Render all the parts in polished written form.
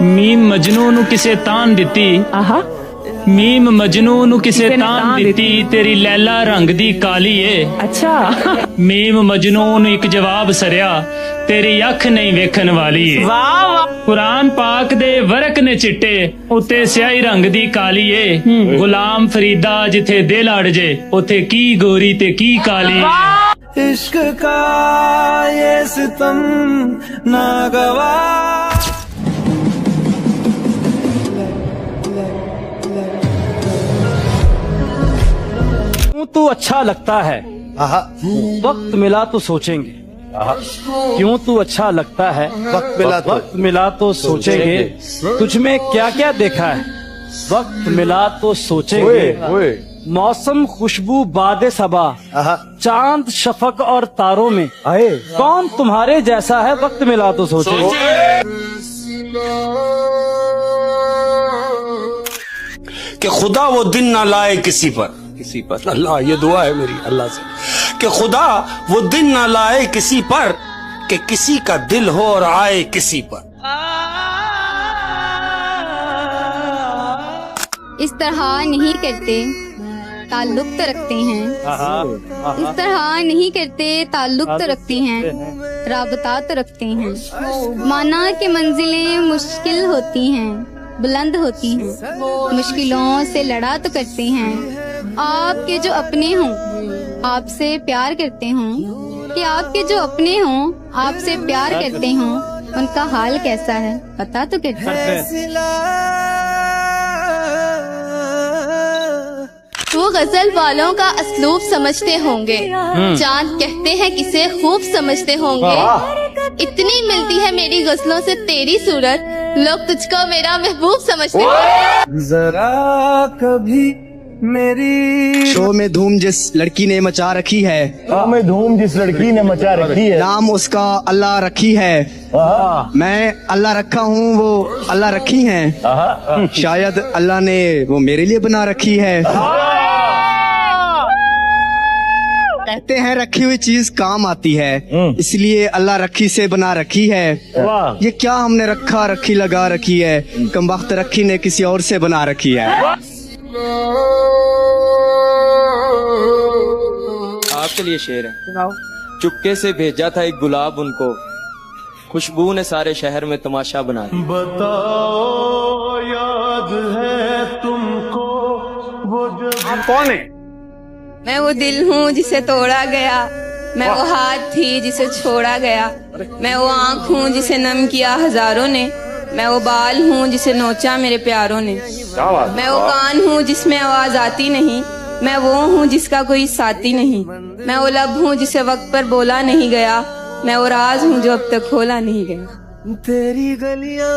Meme Majnu नू किसे तान दिती, आहा मीम मजनू नू किसे तान दिती, तेरी लैला रंग दी काली है। अच्छा मीम मजनू नू एक जवाब सरिया, तेरी अख नहीं वेखन वाली है। वाह वाह कुरान पाक दे वरक ने चिट्टे, उते स्याही रंग दी काली है। गुलाम फरीदा जिथे दिल अड़ जे, उथे की गोरी ते की काली है। इश्क का ये सितम नागवा। तू अच्छा लगता है, वक्त मिला तो सोचेंगे। क्यों तू अच्छा लगता है, वक्त मिला तो सोचेंगे। तुझ में क्या क्या देखा है, वक्त मिला तो सोचेंगे। मौसम खुशबू बादे सबा, चांद शफक और तारों में कौन तुम्हारे जैसा है, वक्त मिला तो सोचेंगे। कि खुदा वो दिन ना लाए किसी पर अल्लाह, ये दुआ है मेरी अल्लाह से, कि खुदा वो दिन ना लाए किसी पर, कि किसी का दिल हो और आए किसी पर। इस तरह नहीं करते ताल्लुक तो रखते हैं, इस तरह नहीं करते ताल्लुक तो रखते हैं, राबता तो रखते हैं। माना कि मंजिलें मुश्किल होती हैं, बुलंद होती हैं, मुश्किलों से लड़ा तो करते हैं। आपके जो अपने हों आपसे प्यार करते हों, कि आपके जो अपने हों आपसे प्यार करते हों, उनका हाल कैसा है पता तो करते हैं। वो गजल वालों का असलूब समझते होंगे, चांद कहते हैं किसे खूब समझते होंगे। इतनी मिलती है मेरी गजलों से तेरी सूरत, लोग तुझको मेरा महबूब समझते होंगे। जरा कभी मेरी शो में धूम जिस लड़की ने मचा रखी है, में धूम जिस लड़की ने मचा रखी है, नाम उसका अल्लाह रखी है। मैं अल्लाह रखा हूँ, वो अल्लाह रखी हैं। शायद अल्लाह ने वो मेरे लिए बना रखी है। कहते हैं रखी हुई चीज काम आती है, इसलिए अल्लाह रखी से बना रखी है। ये क्या हमने रखा रखी लगा रखी है, कमबख्त रखी ने किसी और से बना रखी है। आपके लिए शेर है, सुनाओ। चुपके से भेजा था एक गुलाब उनको, खुशबू ने सारे शहर में तमाशा बना दिया। बताओ याद है तुमको वो जो। आप कौन है? मैं वो दिल हूँ जिसे तोड़ा गया, मैं वो हाथ थी जिसे छोड़ा गया, मैं वो आँख हूँ जिसे नम किया हजारों ने, मैं वो बाल हूँ जिसे नोचा मेरे प्यारों ने, मैं वो कान हूँ जिसमें आवाज आती नहीं, मैं वो हूँ जिसका कोई साथी नहीं, मैं वो लब हूँ जिसे वक्त पर बोला नहीं गया, मैं वो राज हूँ जो अब तक खोला नहीं गया। तेरी गलियां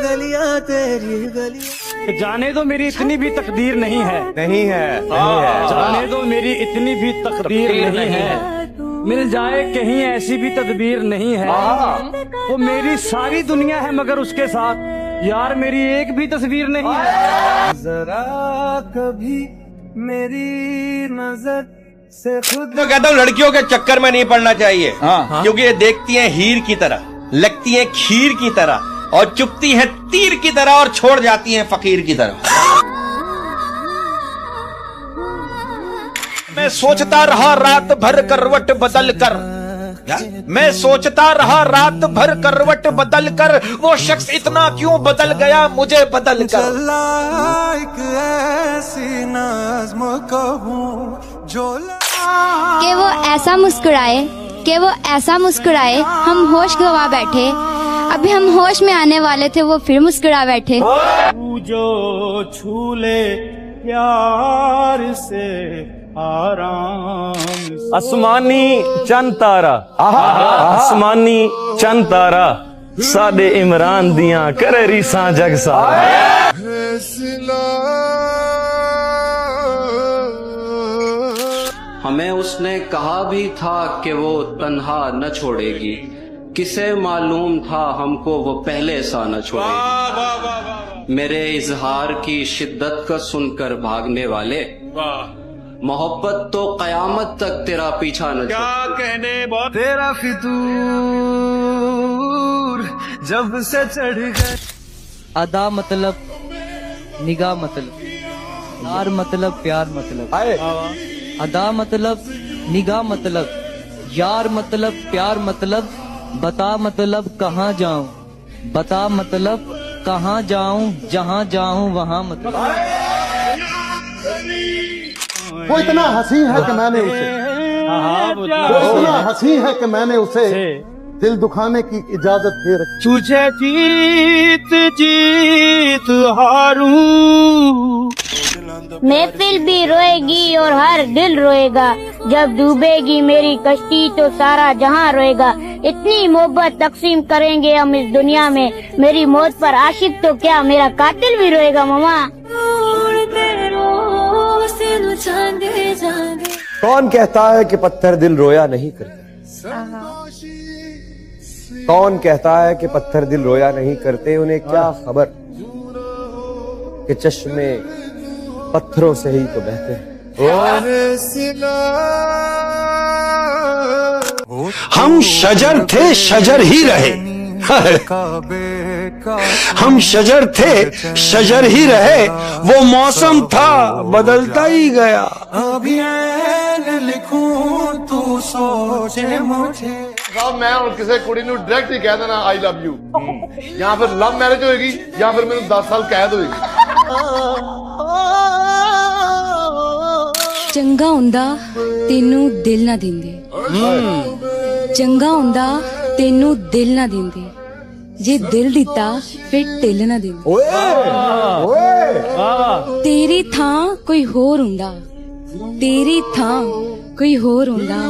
गलियां तेरी गलियां। जाने दो मेरी इतनी भी तकदीर नहीं है, नहीं है, जाने दो मेरी इतनी भी तकदीर नहीं है। मिल जाए कहीं ऐसी भी तदबीर नहीं है। वो मेरी सारी दुनिया है मगर उसके साथ यार मेरी एक भी तस्वीर नहीं है। जरा कभी मेरी नजर से खुद। तो कहता हूँ लड़कियों के चक्कर में नहीं पड़ना चाहिए, क्योंकि ये देखती हैं हीर की तरह, लगती हैं खीर की तरह, और चुपती हैं तीर की तरह, और छोड़ जाती हैं फकीर की तरह। मैं सोचता रहा रात भर करवट बदल कर, मैं सोचता रहा रात भर करवट बदल कर, वो शख्स इतना क्यों बदल गया मुझे बदल कर। एक ऐसी नज़्म कहूं जो कि वो ऐसा मुस्कुराए, कि वो ऐसा मुस्कुराए, हम होश गवा बैठे, अभी हम होश में आने वाले थे वो फिर मुस्कुरा बैठे। तू जो छू ले प्यार से आराम, आसमानी चंद तारा, आसमानी चंद तारा, साडे इमरान दियां करे रीसां जग सारा। हमें उसने कहा भी था कि वो तन्हा न छोड़ेगी, किसे मालूम था हमको वो पहले सा न छोड़ेगी। मेरे इजहार की शिद्दत का सुनकर भागने वाले, मोहब्बत तो कयामत तक तेरा पीछा न क्या कहने तेरा फितूर जब से चढ़ गए। अदा मतलब निगाह मतलब, यार मतलब प्यार मतलब, अदा मतलब निगाह मतलब, यार मतलब प्यार मतलब, बता मतलब कहाँ जाऊं, बता मतलब कहाँ जाऊं, जहाँ जाऊं वहाँ मतलब। वो इतना हंसी है कि मैंने उसे, वो इतना हंसी है कि मैंने उसे दिल दुखाने की इजाजत दे रखी। तुझे जीत जीत हारूं, महफिल भी रोएगी और हर दिल रोएगा, जब डूबेगी मेरी कश्ती तो सारा जहां रोएगा। इतनी मोहब्बत तकसीम करेंगे हम इस दुनिया में, मेरी मौत पर आशिक तो क्या मेरा कातिल भी रोएगा मामा। कौन कहता है कि पत्थर दिल रोया नहीं करते? कौन कहता है कि पत्थर दिल रोया नहीं करते? उन्हें क्या खबर कि चश्मे पत्थरों से ही तो बहते हैं। हम शजर थे, शजर ही रहे। हम शजर थे, शजर ही रहे। वो मौसम था, बदलता ही गया। अभी लिखूं तू सोचे मुझे। मैं और किसी कुड़ी नूं डायरेक्ट ही कह देना आई लव यू, या फिर लव मैरिज होएगी या फिर मेनू 10 साल कैद होएगी। चंगा हुंदा तेनू दिल ना दिंदे, चंगा हुंदा तेनू दिल ना दिंदे, जे दिल दिता फिर ढिल ना दिंदे। तेरी थां कोई होर हुंदा, तेरी थां कोई होर हुंदा,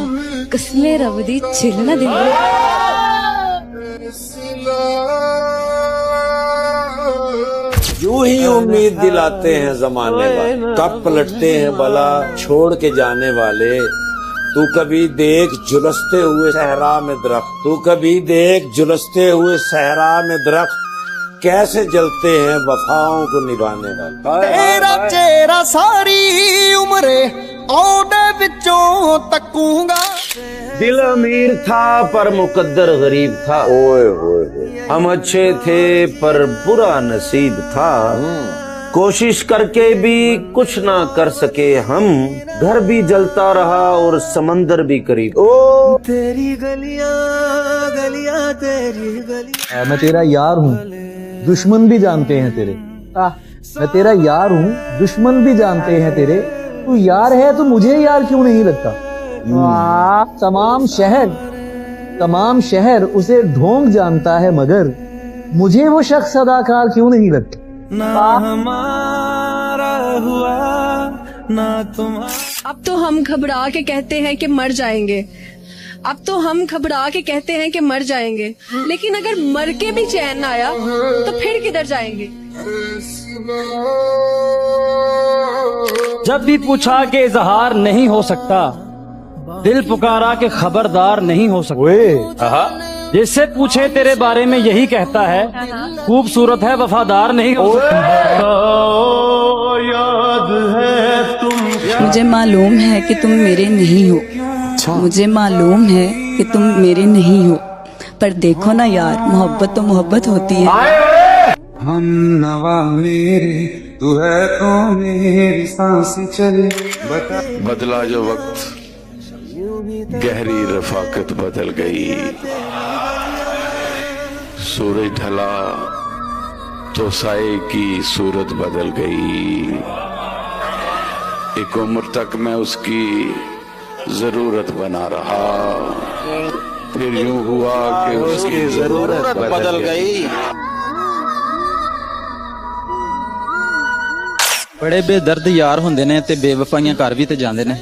कसमे रब दी छिल ना दिंदे। यूं ही उम्मीद दिलाते हैं जमाने वाले, तब पलटते हैं भला छोड़ के जाने वाले। तू कभी देख झुलसते हुए सहरा में दरख्त, तू कभी देख झुलसते हुए सहरा में दरख्त, कैसे जलते हैं वफाओं को निभाने वाले। तेरा चेहरा सारी उम्रे औदे विचों तकूंगा। दिल अमीर था पर मुकद्दर गरीब था। ओए ओए, हम अच्छे थे पर बुरा नसीब था। कोशिश करके भी कुछ ना कर सके हम, घर भी जलता रहा और समंदर भी करीब। ओ तेरी गलियां गलियां तेरी गलियां। मैं तेरा यार हूँ, दुश्मन भी जानते हैं तेरे। मैं तेरा यार हूँ, दुश्मन भी जानते हैं तेरे। तू यार है तो मुझे यार क्यों नहीं लगता? तमाम शहर उसे ढोंग जानता है, मगर मुझे वो शख्स अदाकार क्यों नहीं लगता? ना हमारा हुआ ना तुम्हारा। अब तो हम घबरा के कहते हैं कि मर जाएंगे, अब तो हम घबरा के कहते हैं कि मर जाएंगे, लेकिन अगर मर के भी चैन ना आया तो फिर किधर जाएंगे? जब भी पूछा कि इजहार नहीं हो सकता, दिल पुकारा के खबरदार नहीं हो सकता। जिससे पूछे तेरे बारे में यही कहता है, खूबसूरत है वफादार नहीं हो सकता। याद है तुम, मुझे मालूम है कि तुम मेरे नहीं हो, मुझे मालूम है कि तुम मेरे नहीं हो, पर देखो ना यार, मोहब्बत तो मोहब्बत होती है। हम नवा मेरे तू है तो मेरी सांसें चले। बदला जो वक्त गहरी रफाकत बदल गई, सूरज ढला तो साए की सूरत बदल गई। एक उम्र तक मैं उसकी जरूरत बना रहा, फिर यूं हुआ कि उसकी जरूरत बदल गई। बड़े बेदर्द यार हुंदे ने ते बेवफाइयां कर भी ते जांदे ने,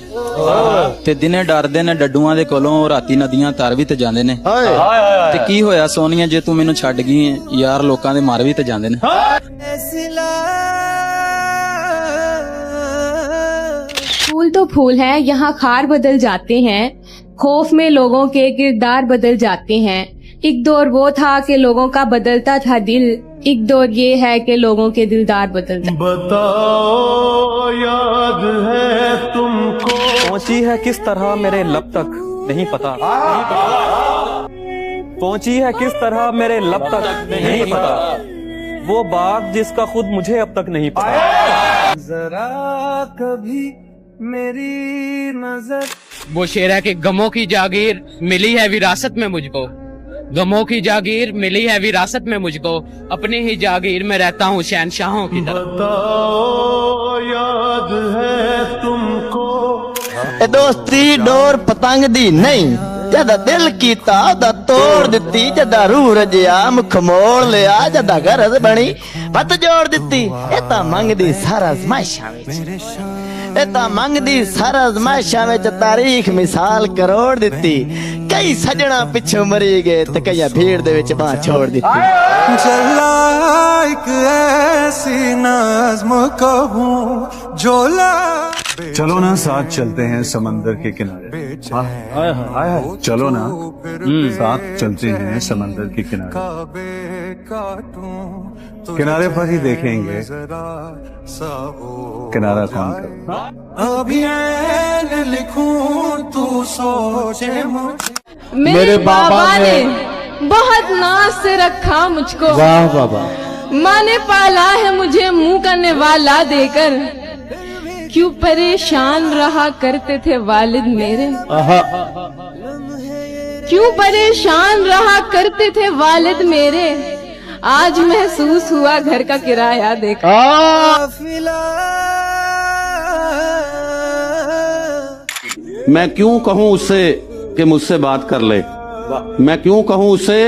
ते दिने डरदे ने डड्डूआं दे कोलों, राती नदियां तर भी ते जांदे ने। ते की होया सोनिया जे तू मैनू छड्ड गई है, यार लोकां दे मार भी ते जांदे ने। फूल तो फूल है, यहाँ खार बदल जाते हैं, खौफ में लोगों के किरदार बदल जाते हैं। एक दौर वो था कि लोगों का बदलता था दिल, एक दौर ये है कि लोगों के दिलदार बदलते। बताओ याद है तुमको। पहुंची है किस तरह मेरे लब तक नहीं पता, पहुंची है किस तरह मेरे लब तक नहीं पता। वो बात जिसका खुद मुझे अब तक नहीं पता। जरा कभी मेरी नजर। वो शेर है कि गमों की जागीर मिली है विरासत में मुझको, गमों की जागीर मिली है विरासत में मुझको, अपनी ही जागीर में रहता हूँ शहनशाहों की तरह। बताओ याद है तुमको। दोस्ती डोर पतंग दी नहीं, जदा दिल कीता दा तोड़ दिती, जदा रूह रजिया मुख मोड़ लिया, जदा गरज बनी पत जोड़ दिती। ए तां मंगदी सारा अज़माइशां विच, ए तां मंगदी सारा अज़माइशां विच, तारीख मिसाल करोड़ दिती। कई सजना पिछों मरी गए ते कई भीड़ दे विच बांह छोड़ दिती। चला एक ऐसी नज़्म कहूं झोला। चलो ना साथ चलते हैं समंदर के किनारे। चलो ना साथ चलते हैं समंदर के किनारे, किनारे पर ही देखेंगे किनारा कौन कर। अभी लिखूं तू सोचे मेरे बाबा ने बहुत नाज से रखा मुझको। वाह बाबा। माँ ने पाला है मुझे मुंह का निवाला देकर। क्यों परेशान रहा करते थे वालिद मेरे, क्यों परेशान रहा करते थे वालिद मेरे। आज महसूस हुआ घर का किराया देकर। मैं क्यों कहूँ उससे कि मुझसे बात कर ले, मैं क्यों कहूँ उससे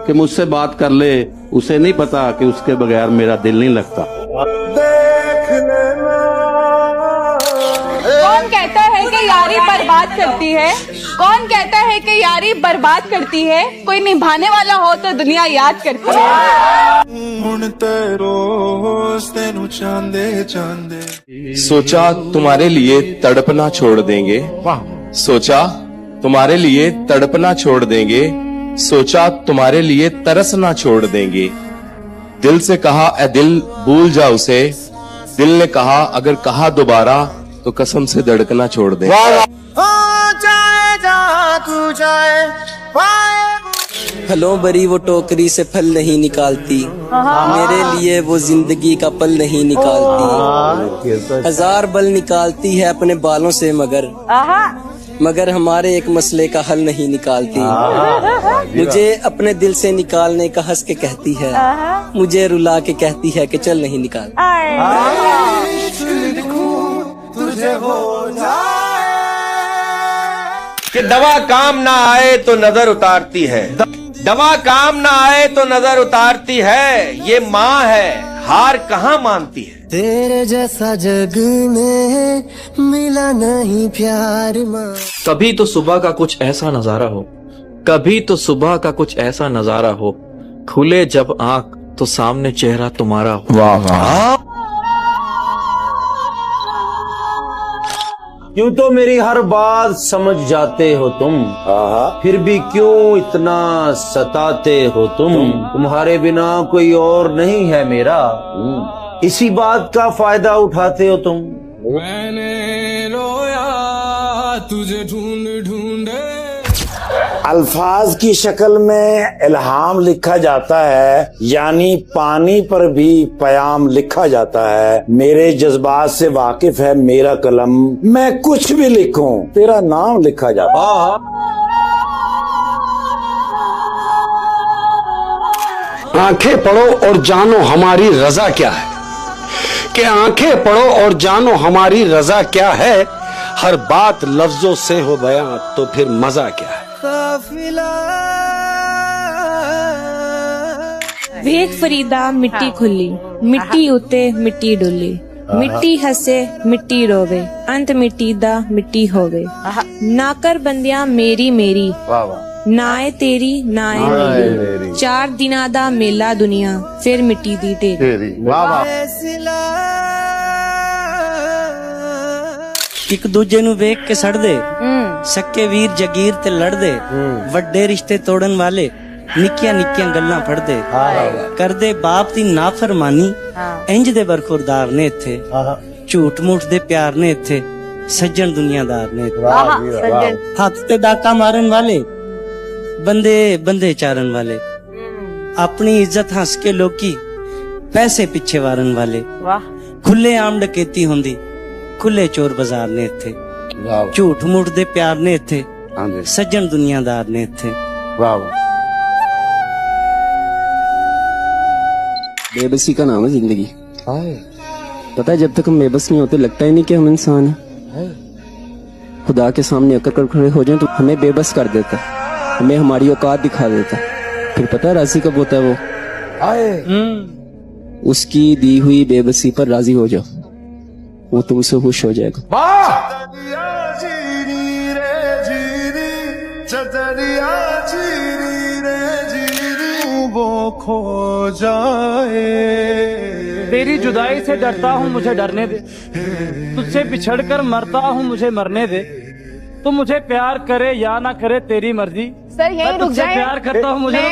कि मुझसे बात कर ले। उसे नहीं पता कि उसके बगैर मेरा दिल नहीं लगता। कौन कहता है कि यारी बर्बाद करती है, कौन कहता है कि यारी बर्बाद करती है। कोई निभाने वाला हो तो दुनिया याद करती है। सोचा तुम्हारे लिए तड़पना छोड़ देंगे, सोचा तुम्हारे लिए तड़पना छोड़ देंगे, सोचा तुम्हारे लिए तरसना छोड़ देंगे। दिल से कहा ए दिल भूल जा उसे, दिल ने कहा अगर कहा दोबारा तो कसम से धड़कना छोड़ दे। फलों भरी वो टोकरी से फल नहीं निकालती, मेरे लिए वो जिंदगी का पल नहीं निकालती। हजार बल निकालती है अपने बालों से मगर हमारे एक मसले का हल नहीं निकालती। मुझे अपने दिल से निकालने का हंस के कहती है, मुझे रुला के कहती है कि चल नहीं निकाल। तुझे हो कि दवा काम ना आए तो नजर उतारती है, दवा काम ना आए तो नजर उतारती है। ये माँ है हार कहाँ मानती है। तेरे जैसा जग में मिला नहीं प्यार माँ। कभी तो सुबह का कुछ ऐसा नजारा हो, कभी तो सुबह का कुछ ऐसा नजारा हो, खुले जब आंख तो सामने चेहरा तुम्हारा हो। वाह वाह। क्यों तो मेरी हर बात समझ जाते हो तुम, फिर भी क्यों इतना सताते हो तुम। तुम्हारे बिना कोई और नहीं है मेरा, इसी बात का फायदा उठाते हो तुम। मैंने रोया तुझे ढूंढ ढूंढे। अल्फाज की शक्ल में इल्हाम लिखा जाता है, यानी पानी पर भी पयाम लिखा जाता है। मेरे जज्बात से वाकिफ है मेरा कलम, मैं कुछ भी लिखूं तेरा नाम लिखा जाता है। आंखें पढ़ो और जानो हमारी रजा क्या है, कि आंखें पढ़ो और जानो हमारी रजा क्या है। हर बात लफ्जों से हो बयां तो फिर मजा क्या है। वेख फरीदा मिट्टी खुली, मिट्टी उते मिट्टी डुली, मिट्टी हसे मिट्टी रोवे, अंत मिट्टी दा मिट्टी होवे। नाकर बंदियां मेरी मेरी, नाए तेरी नाए मेरी, चार दिना दा मेला दुनिया फिर मिट्टी दी तेरी। एक दूजे ਨੂੰ ਵੇਖ ਕੇ ਸੜਦੇ, ਸੱਕੇ ਵੀਰ ਜਗੀਰ ਤੇ ਲੜਦੇ, ਵੱਡੇ ਰਿਸ਼ਤੇ ਤੋੜਨ ਵਾਲੇ ਨਿੱਕੀਆਂ ਨਿੱਕੀਆਂ ਗੱਲਾਂ ਫੜਦੇ, ਕਰਦੇ ਬਾਪ ਦੀ ਨਾਫਰਮਾਨੀ। ਇੰਜ ਦੇ ਬਰਖੁਰਦਾਰ ਨੇ ਇੱਥੇ, ਝੂਠ ਮੂਠ ਦੇ ਪਿਆਰ ਨੇ ਇੱਥੇ, ਸੱਜਣ ਦੁਨੀਆਦਾਰ ਨੇ ਇੱਥੇ। ਹੱਥ ਤੇ ਡਾਕਾ ਮਾਰਨ ਵਾਲੇ, ਬੰਦੇ ਬੰਦੇ ਚਾਰਨ ਵਾਲੇ, ਆਪਣੀ ਇੱਜ਼ਤ ਹੱਸ ਕੇ ਲੋਕੀ ਪੈਸੇ ਪਿੱਛੇ ਵਾਰਨ ਵਾਲੇ ਵਾਹ ਖੁੱਲੇ ਆਮ ਡਕੈਤੀ ਹੁੰਦੀ ਖੁੱਲੇ ਚੋਰ ਬਾਜ਼ਾਰ ਨੇ ਇੱਥੇ ਝੂਠ ਮੂਠ ਦੇ ਪਿਆਰ ਨੇ ਇੱਥੇ ਸੱਜਣ ਦੁਨੀਆਦਾਰ ਨੇ ਇੱਥੇ वाह बेबसी का नाम है जिंदगी। पता है जब तक हम बेबस नहीं होते लगता ही नहीं कि हम इंसान हैं। खुदा के सामने अकर कर खड़े हो जाएं तो हमें बेबस कर देता, हमें हमारी औकात दिखा देता। फिर पता है राजी कब होता है वो? उसकी दी हुई बेबसी पर राजी हो जाओ, वो तुमसे खुश हो जाएगा। वो खो जाए। तेरी जुदाई से डरता हूँ मुझे डरने दे, तुझसे बिछड़कर मरता हूँ मुझे मरने दे। तू मुझे प्यार करे या ना करे तेरी मर्जी, सर यहीं रुक जाए। प्यार करता हूँ मुझे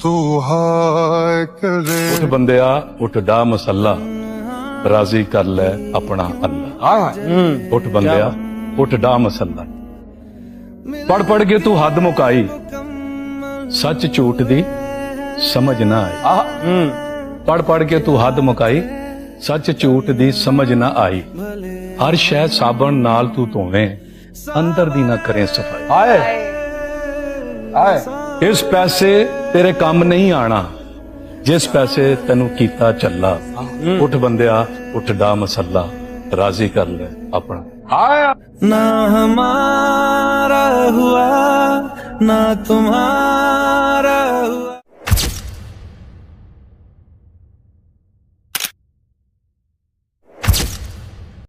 तू हाय करे। उठ बंदिया उठ डा मसल्ला, राजी कर ले अपना अल्लाह। उठ बंदिया उठ डा मसल्ला, पढ़ पढ़ के तू हद मुकाई, सच झूठ दी समझ ना आई। पढ़ पढ़ के तू हद मुकाई, सच झूठ दी समझ ना आई। हर शह साबन नाल तू धोवे, अंदर दी ना करें सफाई। आए आए इस पैसे तेरे काम नहीं आना, जिस पैसे तेनू कीता चला। उठ बंदिया उठ डा मसल्ला, राजी कर ले अपना। आया ना हमारा हुआ ना तुम्हारा